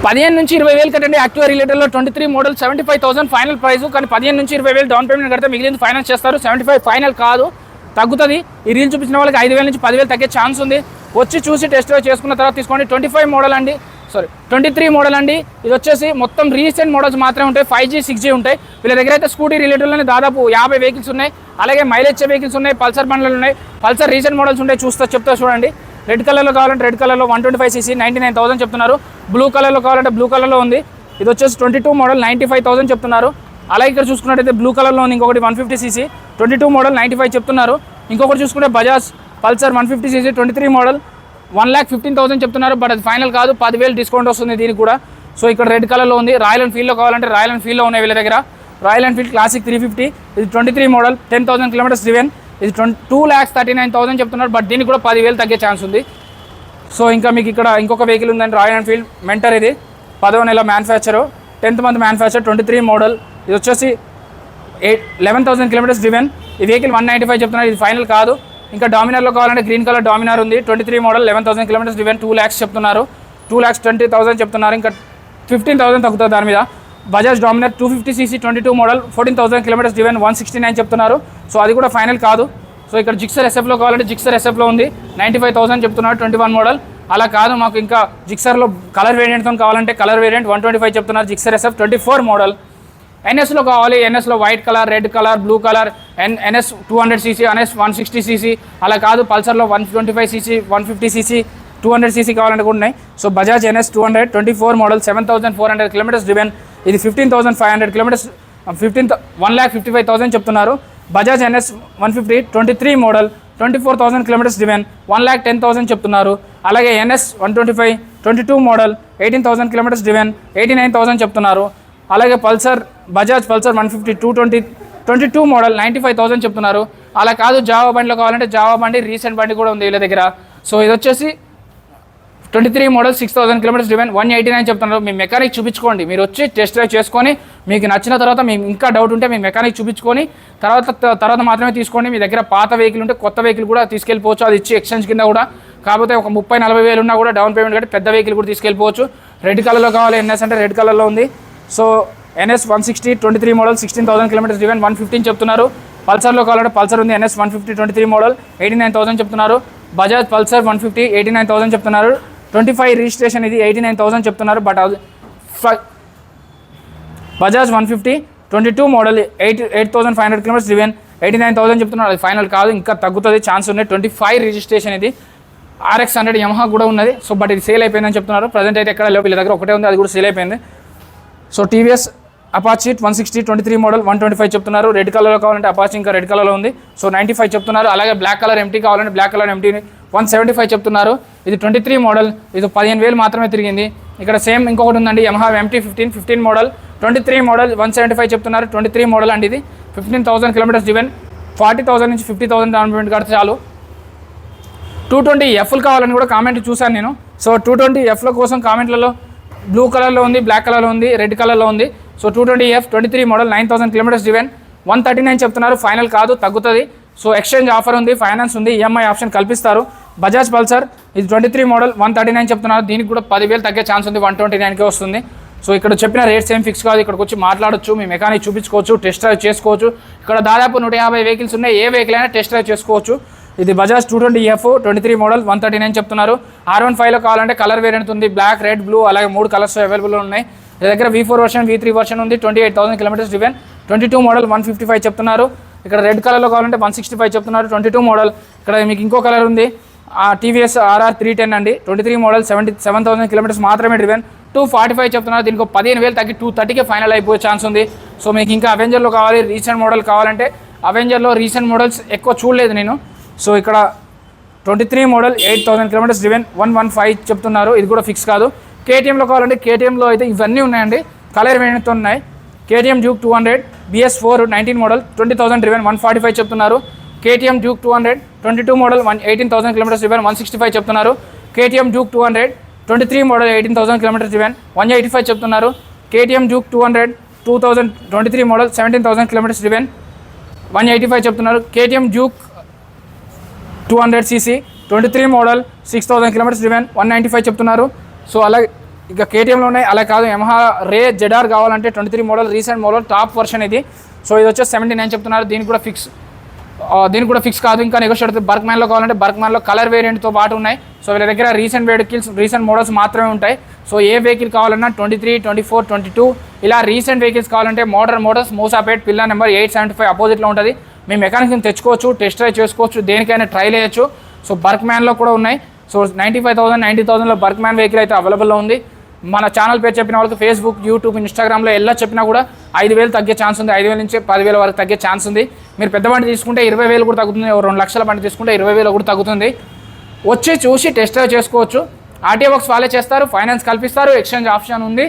15 నుంచి 20,000 కట్టండి. యాక్టివా రిలేటెడ్లో 23 మోడల్ 75,000 ఫైనల్ ప్రైస్. కానీ 15 నుంచి 20,000 డౌన్ పేమెంట్ కడితే మిగిలింది ఫైనాన్స్ చేస్తారు. 75 ఫైనల్ కాదు, తగ్గుతుంది. ఈ రీల్ చూపించిన వాళ్ళకి 5,000 నుంచి 10,000 తగ్గే ఛాన్స్ ఉంది. వచ్చి చూసి టెస్ట్ డ్రైవ్ చేసుకున్న తర్వాత తీసుకోండి. 25 మోడల్ అండి, 23 మోడల్ అండి. ఇది వచ్చేసి మొత్తం రీసెంట్ మోడల్స్ మాత్రమే ఉంటాయి. 5G 6G ఉంటాయి. వీళ్ళ దగ్గర అయితే స్కూటీ రిలేటెడ్లోనే దాదాపు 50 వెహికల్స్ ఉన్నాయి. అలాగే మైలేజ్ వెహికల్స్ ఉన్నాయి. పల్సర్ బండ్లు ఉన్నాయి. పల్సర్ రీసెంట్ మోడల్స్ ఉంటాయి. చెప్తా చూడండి. రెడ్ కలర్లో కావాలంటే రెడ్ కలర్లో 125cc 99,000 చెప్తున్నారు. బ్లూ కలర్లో కావాలంటే బ్లూ కలర్లో ఉంది. ఇది వచ్చేసి 22 మోడల్ 95,000 చెప్తున్నారు. అలాగే ఇక్కడ చూసుకున్నట్టయితే బ్లూ కలర్లో ఉంది ఇంకొకటి 150cc 22 మోడల్ 95 చెప్తున్నారు. ఇంకొకటి చూసుకుంటే బజాజ్ పల్సర్ 150cc 23 మోడల్ 1,15,000 చెప్తున్నారు. బట్ అది ఫైనల్ కాదు, 10,000 డిస్కౌంట్ వస్తుంది దీనికి కూడా. సో ఇక్కడ రెడ్ కలర్లో ఉంది. రాయల్ ఎన్ఫీల్డ్లో కావాలంటే రాయల్ ఎన్ఫీల్డ్లో ఉన్నాయి వీళ్ళ దగ్గర. రాయల్ ఎన్ఫీల్డ్ క్లాసిక్ 350, ఇది 23 మోడల్ 10,000 కిలోమీటర్స్ డ్రివెన్. ఇది 2,39,000 చెప్తున్నారు. బట్ దీనికి కూడా 10,000 తగ్గే ఛాన్స్ ఉంది. సో ఇంకా మీకు ఇక్కడ ఇంకొక వెహికల్ ఉందండి, రాయల్ ఎన్ఫీల్డ్ మెంటర్. ఇది 10వ నెల మ్యానుఫ్యాక్చరు, 10th మంత్ మ్యానుఫ్యాక్చర్, 23 మోడల్. ఇది వచ్చేసి 11,000 కిలోమీటర్స్ డ్రివెన్. ఈ వెహికల్ 195 చెప్తున్నారు. ఇది ఫైనల్ కాదు. ఇంకా డామినార్లో కావాలంటే గ్రీన్ కలర్ డామినార్ ఉంది, 23 మోడల్ 11,000 కిలోమీటర్స్ డ్రివెన్. 2 lakhs చెప్తున్నారు. 2,20,000 చెప్తున్నారు. ఇంకా 15,000 తగ్గుతుంది దాని మీద. Bajaj Dominar 250cc 22 model 14,000 kilometres driven 169 చెప్తున్నారు. సో అది కూడా ఫైనల్ కాదు. సో ఇక్కడ జిక్సర్ ఎస్ఎఫ్లో కావాలంటే జిక్సర్ ఎస్ఎఫ్లో ఉంది, 95,000 చెప్తున్నారు. 21 మోడల్. అలా కాదు, మాకు ఇంకా జిక్సర్లో కలర్ వేరియంట్తో కావాలంటే కలర్ వేరియంట్ 125 చెప్తున్నారు. Gixxer SF 24 model. ఎన్ఎస్లో కావాలి, ఎన్ఎస్లో white colour, red colour, blue colour, NS 200cc, NS 160cc. అలా కాదు, పల్సర్లో 125cc 150cc 200cc కావాలంటే కూడా ఉన్నాయి. So Bajaj NS 200 24 model 7,400 kilometres driven. ఇది 15,500 కిలోమీటర్స్ 1,55,000 చెప్తున్నారు. Bajaj NS 150 23 model 24,000 kilometres driven 1,10,000 చెప్తున్నారు. అలాగే ఎన్ఎస్ 125 22 మోడల్ 18,000 కిలోమీటర్స్ డ్రివెన్ 89,000 చెప్తున్నారు. అలాగే బజాజ్ పల్సర్ 150 22 మోడల్ 95,000 చెప్తున్నారు. అలా కాదు, జావా బండిలో కావాలంటే జావా బండి రీసెంట్ బండి కూడా ఉంది వీళ్ళ దగ్గర. సో ఇది వచ్చేసి 23 మోడల్ 6,000 కిలోమీటర్స్ డ్రివెన్ 189 చెప్తున్నారు. మీ మెకానిక్ చూపించుకోండి. మీరు వచ్చి టెస్ట్ డ్రైవ్ చేసుకొని మీకు నచ్చిన తర్వాత మీకు ఇంకా డౌట్ ఉంటే మీ మెకానిక్ చూపించుకొని తర్వాత మాత్రమే తీసుకోండి. మీ దగ్గర పాత వెహికల్ ఉంటే కొత్త వెహికల్ కూడా తీసుకెళ్ళిపోవచ్చు, అది ఇచ్చి ఎక్స్చేంజ్ కింద కూడా. కాకపోతే ఒక 30-40 వేలు ఉన్నా కూడా డౌన్ పేమెంట్ కట్టి పెద్ద వెహికల్ కూడా తీసుకెళ్ళిపోవచ్చు. రెడ్ కలర్లో కావాలి ఎన్ఎస్ అంటే రెడ్ కలర్లో ఉంది. So NS 160 23 model 16,000 kilometres driven 115 చెప్తున్నారు. పల్సర్లో కావాలంటే పల్సర్ ఉంది, ఎన్ఎస్ 150 23 మోడల్ 89,000 చెప్తున్నారు. బజాజ్ పల్సర్ 150 89,000 చెప్తున్నారు. 25 రిజిస్ట్రేషన్, ఇది 89,000 చెప్తున్నారు. But Bajaj 150 22 model 8,500 kilometres driven 89,000 చెప్తున్నారు. అది ఫైనల్ కాదు, ఇంకా తగ్గుతుంది ఛాన్స్ ఉన్నాయి. 25 రిజిస్ట్రేషన్. ఇది RX 100 యమహా కూడా ఉన్నది. సో బట్ ఇది సేల్ అయిపోయిందని చెప్తున్నారు. ప్రజెంట్ అయితే ఎక్కడ లేవు, వీళ్ళ దగ్గర ఒకటే ఉంది, అది కూడా సేల్ అయిపోయింది. సో టీవీఎస్ అపాచీ 160 23 మోడల్ 125 చెప్తున్నారు. రెడ్ కలర్లో కావాలంటే అపాచీ ఇంకా రెడ్ కలర్లో ఉంది. సో 95 చెప్తున్నారు. అలాగే బ్లాక్ కలర్ ఎంటీ కావాలంటే బ్లాక్ కలర్ ఎంటీ 175 చెప్తున్నారు. ఇది 23 మోడల్, ఇది 15,000 మాత్రమే తిరిగింది. ఇక్కడ సేమ్ ఇంకొకటి ఉందండి, యమహా MT 15 మోడల్ 23 మోడల్ 175 చెప్తున్నారు. 23 మోడల్ అండి, ఇది 15,000 కిలోమీటర్స్ డ్రివెన్ 40,000 నుంచి 50,000 డౌన్ పేమెంట్ కడితే చాలు. 220Fలు కావాలని కూడా కామెంట్ చూశాను నేను. సో 220Fల కోసం కామెంట్లలో బ్లూ కలర్లో ఉంది, బ్లాక్ కలర్లో ఉంది, రెడ్ కలర్లో ఉంది. So 220F 23 model 9,000 kilometres driven 139 చెప్తున్నారు. ఫైనల్ కాదు, తగ్గుతుంది. సో ఎక్స్చేంజ్ ఆఫర్ ఉంది, ఫైనాన్స్ ఉంది, ఈఎంఐ ఆప్షన్ కల్పిస్తారు. బజాజ్ పల్సర్ ఇది 23 మోడల్ 139 చెప్తున్నారు. దీనికి కూడా 10,000 తగ్గే ఛాన్స్ ఉంది, 129కే వస్తుంది. సో ఇక్కడ చెప్పిన రేట్స్ ఏం ఫిక్స్ కాదు. ఇక్కడికి వచ్చి మాట్లాడొచ్చు, మీ మెకానిక్ చూపించుకోవచ్చు, టెస్ట్ డ్రైవ్ చేసుకోవచ్చు. ఇక్కడ దాదాపు 150 వెహికల్స్ ఉన్నాయి, ఏ వెహికల్ అయినా టెస్ట్ డ్రైవ్ చేసుకోవచ్చు. ఇది బజాజ్ 220F 23 మోడల్ 139 చెప్తున్నారు. R15లో కావాలంటే కలర్ వేరియంట్ ఉంది, బ్లాక్, రెడ్, బ్లూ, అలాగే 3 కలర్స్ అవైలబుల్ ఉన్నాయి. మీ దగ్గర V4 వర్షన్, V3 వర్షన్ ఉంది. 28,000 కిలోమీటర్స్ డ్రివెన్ 22 మోడల్ 155 చెప్తున్నారు. ఇక్కడ రెడ్ కలర్లో కావాలంటే 165 చెప్తున్నారు. 22 మోడల్. ఇక్కడ మీకు ఇంకో కలర్ ఉంది, టీవీఎస్ RR 310 అండి, 23 మోడల్ 7,000 కిలోమీటర్స్ మాత్రమే డ్రివెన్ 245 చెప్తున్నారు. దీనికి 15,000 తగ్గి 230కే ఫైనల్ అయిపోయే ఛాన్స్ ఉంది. సో మీకు ఇంకా అవెంజర్లో కావాలి, రీసెంట్ మోడల్ కావాలంటే అవెంజర్లో రీసెంట్ మోడల్స్ ఎక్కువ చూడలేదు నేను. సో ఇక్కడ 23 మోడల్ 8,000 కిలోమీటర్స్ డ్రివెన్ 115 చెప్తున్నారు. ఇది కూడా ఫిక్స్ కాదు. కేటీఎంలో కావాలంటే కేటీఎంలో అయితే ఇవన్నీ ఉన్నాయండి, కలర్ వేరియంట్తో ఉన్నాయి. KTM Duke 200 BS4 19 model 20,000 driven 145 చెప్తున్నారు. KTM Duke 200 22 model 18,000 kilometres driven 165 చెప్తున్నారు. KTM Duke 200 23 model 18,000 kilometres driven 185 చెప్తున్నారు. KTM Duke 200 2023 model 17,000 kilometres driven 185 చెప్తున్నారు. KTM Duke 200cc 23 model 6,000 kilometres driven 195 చెప్తున్నారు. సో అలాగే ఇక కేటీఎంలో ఉన్నాయి. అలా కాదు యమహా రే జెడార్ కావాలంటే 23 model recent model top version ఇది. సో ఇది వచ్చేసి 79 చెప్తున్నారు. దీనికి కూడా ఫిక్స్ కాదు, ఇంకా నెగోషియేట్ అవుతుంది. బర్క్మ్యాన్లో కావాలంటే బర్క్మ్యాన్లో కలర్ వేరియంట్తో పాటు ఉన్నాయి. సో వీళ్ళ దగ్గర రీసెంట్ వెహికల్స్ రీసెంట్ మోడల్స్ మాత్రమే ఉంటాయి. సో ఏ వెహికల్ కావాలన్నా 23, 24, 22 ఇలా రీసెంట్ వెహికల్స్ కావాలంటే modern models Moosapet pillar number 875 అపోజిట్లో ఉంటుంది. మీ మెకానిక్ని తెచ్చుకోవచ్చు, టెస్ట్ డ్రైవ్ చేసుకోవచ్చు, దేనికైనా ట్రైల్ వేయచ్చు. సో బర్క్మ్యాన్లో కూడా ఉన్నాయి. సో 95,000, 90,000లో బర్క్మ్యాన్ వెహికల్ అయితే అవైలబుల్లో ఉంది. మన ఛానల్ పేరు చెప్పిన వాళ్ళకి ఫేస్బుక్, యూట్యూబ్, ఇన్స్టాగ్రామ్లో ఎలా చెప్పినా కూడా 5,000 తగ్గే ఛాన్స్ ఉంది. 5,000 నుంచి 10,000 వరకు తగ్గే ఛాన్స్ ఉంది. మీరు పెద్ద బండి తీసుకుంటే 20,000 కూడా తగ్గుతుంది. 2 లక్షల బండి తీసుకుంటే 20,000 కూడా తగ్గుతుంది. వచ్చి చూసి టెస్ట్ డ్రైవ్ చేసుకోవచ్చు. ఆర్టీఓ వర్క్స్ వాళ్ళే చేస్తారు, ఫైనాన్స్ కల్పిస్తారు, ఎక్స్చేంజ్ ఆప్షన్ ఉంది.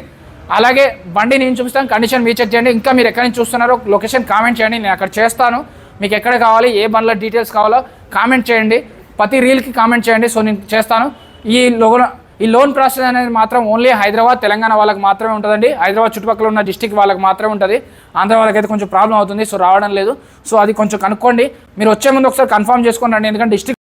అలాగే బండి నేను చూపిస్తాను, కండిషన్ మీరు చెక్ చేయండి. ఇంకా మీరు ఎక్కడి నుంచి చూస్తున్నారో లొకేషన్ కామెంట్ చేయండి, నేను అక్కడ చేస్తాను. మీకు ఎక్కడ కావాలి, ఏ బండ్ల డీటెయిల్స్ కావాలో కామెంట్ చేయండి. ప్రతి రీల్కి కామెంట్ చేయండి. సో నేను చేస్తాను. ఈ లోన్ ప్రాసెస్ అనేది మాత్రం ఓన్లీ హైదరాబాద్, తెలంగాణ వాళ్ళకి మాత్రమే ఉంటుందండి. హైదరాబాద్ చుట్టుపక్కల ఉన్న డిస్టిక్ వాళ్ళకి మాత్రమే ఉంటుంది. ఆంధ్ర వాళ్ళకైతే కొంచెం ప్రాబ్లం అవుతుంది. సో రావడం లేదు. సో అది కొంచెం కనుక్కోండి. మీరు వచ్చే ముందు ఒకసారి కన్ఫర్మ్ చేసుకోండి, ఎందుకంటే డిస్టిక్